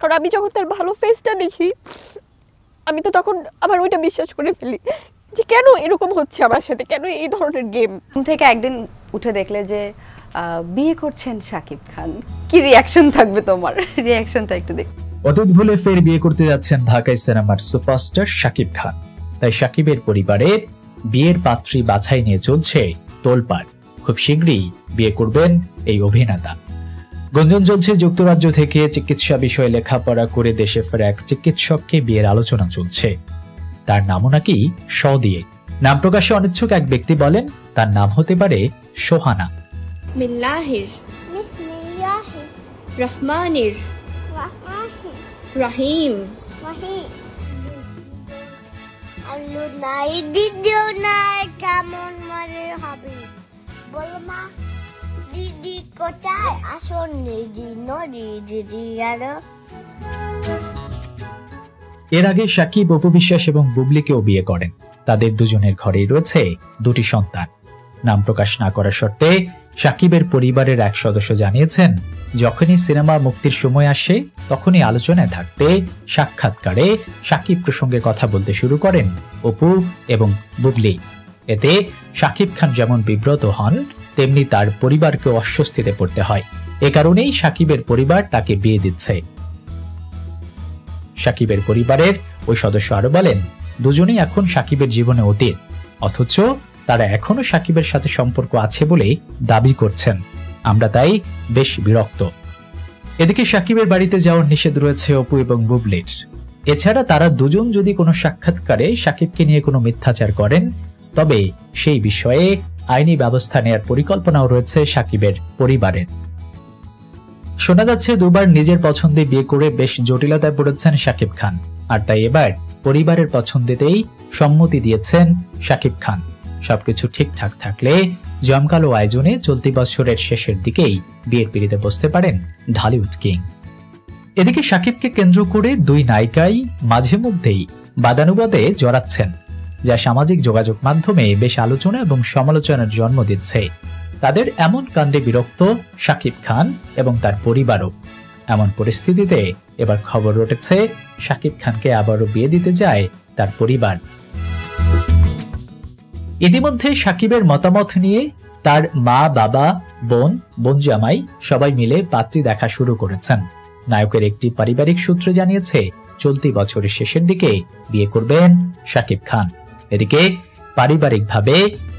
কারণ আমি যখন তার ভালো ফেসটা দেখি আমি তো তখন আবার ওইটা বিশ্বাস করে ফেলি যে কেন এরকম হচ্ছে আমার সাথে, কেন এই ধরনের গেম। থেকে একদিন উঠে দেখলে যে বিয়ে করছেন শাকিব খান, কি রিয়াকশন থাকবে তোমার? রিয়াকশনটা একটু দেখ। অতীত ভুলে ফের বিয়ে করতে যাচ্ছেন ঢাকাই সিনেমার সুপারস্টার শাকিব খান। তাই শাকিবের পরিবারে বিয়ের পাত্রী বাছাই নিয়ে চলছে তোলপাড়। খুব শীঘ্রই বিয়ে করবেন এই অভিনেতা। গুঞ্জন চলছে যুক্তরাজ্য থেকে চিকিৎসা বিষয়ে লেখাপড়া করে দেশে ফেরা এক চিকিৎসককে বিয়ের আলোচনা চলছে। তার নামও নাকি শ দিয়ে। নাম প্রকাশে অনিচ্ছুক এক ব্যক্তি বলেন তার নাম হতে পারে সোহানা। বিসমিল্লাহির রহমানির রহিম। আল্লাহ নাই দিদিও নাই কেমন মনে হবে বলো মা। দিদি কোথায়? আসুন দিদি নদী দিদি গেল। এর আগে শাকিব অপু বিশ্বাস এবং বুবলিকেও বিয়ে করেন। তাদের দুজনের ঘরেই রয়েছে দুটি সন্তান। নাম প্রকাশ না করার শর্তে শাকিবের পরিবারের এক সদস্য জানিয়েছেন যখনই সিনেমা মুক্তির সময় আসে তখনই আলোচনায় থাকতে সাক্ষাৎকারে শাকিব প্রসঙ্গে কথা বলতে শুরু করেন অপু এবং বুবলি। এতে শাকিব খান যেমন বিব্রত হন তেমনি তার পরিবারকে অস্বস্তিতে পড়তে হয়। এ কারণেই শাকিবের পরিবার তাকে বিয়ে দিচ্ছে। শাকিবের পরিবারের ওই সদস্য আরো বলেন দুজনেই এখন শাকিবের জীবনে অতীত, অথচ তারা এখনো শাকিবের সাথে সম্পর্ক আছে বলে দাবি করছেন। আমরা তাই বেশ বিরক্ত। এদিকে শাকিবের বাড়িতে যাওয়ার নিষেধ রয়েছে অপু এবং বুবলির। এছাড়া তারা দুজন যদি কোনো সাক্ষাৎকারে শাকিবকে নিয়ে কোনো মিথ্যাচার করেন তবে সেই বিষয়ে আইনি ব্যবস্থা নেওয়ার পরিকল্পনাও রয়েছে শাকিবের পরিবারের। শোনা যাচ্ছে দুবার নিজের পছন্দে বিয়ে করে বেশ জটিলতায় পড়েছেন শাকিব খান, আর তাই এবার পরিবারের পছন্দেতেই সম্মতি দিয়েছেন শাকিব খান। সবকিছু ঠিকঠাক থাকলে জমকালো আয়োজনে চলতি বছরের শেষের দিকেই বিয়ের পিঁড়িতে বসতে পারেন ঢালিউড কিং। এদিকে শাকিবকে কেন্দ্র করে দুই নায়িকাই মাঝে মধ্যেই বাদানুবাদে জড়াচ্ছেন, যা সামাজিক যোগাযোগ মাধ্যমে বেশ আলোচনা এবং সমালোচনার জন্ম দিচ্ছে। তাদের এমন কাণ্ডে বিরক্ত শাকিব খান এবং তার পরিবারও। এমন পরিস্থিতিতে এবার খবর রটেছে শাকিব খানকে আবারও বিয়ে দিতে যায় তার পরিবার। ইতিমধ্যে শাকিবের মতামত নিয়ে তার মা, বাবা, বোন জামাই সবাই মিলে পাত্রী দেখা শুরু করেছেন। নায়কের একটি পারিবারিক সূত্র জানিয়েছে চলতি বছরের শেষের দিকে বিয়ে করবেন শাকিব খান। এদিকে পারিবারিকভাবে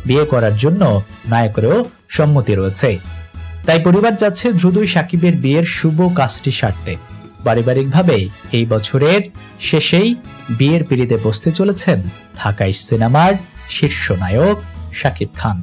বিয়ে করার জন্য নায়কেরও সম্মতি রয়েছে। তাই পরিবার যাচ্ছে দ্রুতই শাকিবের বিয়ের শুভ কাজটি সারতে। পারিবারিকভাবে এই বছরের শেষেই বিয়ের পিঁড়িতে বসতে চলেছেন ঢাকাই সিনেমার শীর্ষ নায়ক শাকিব খান।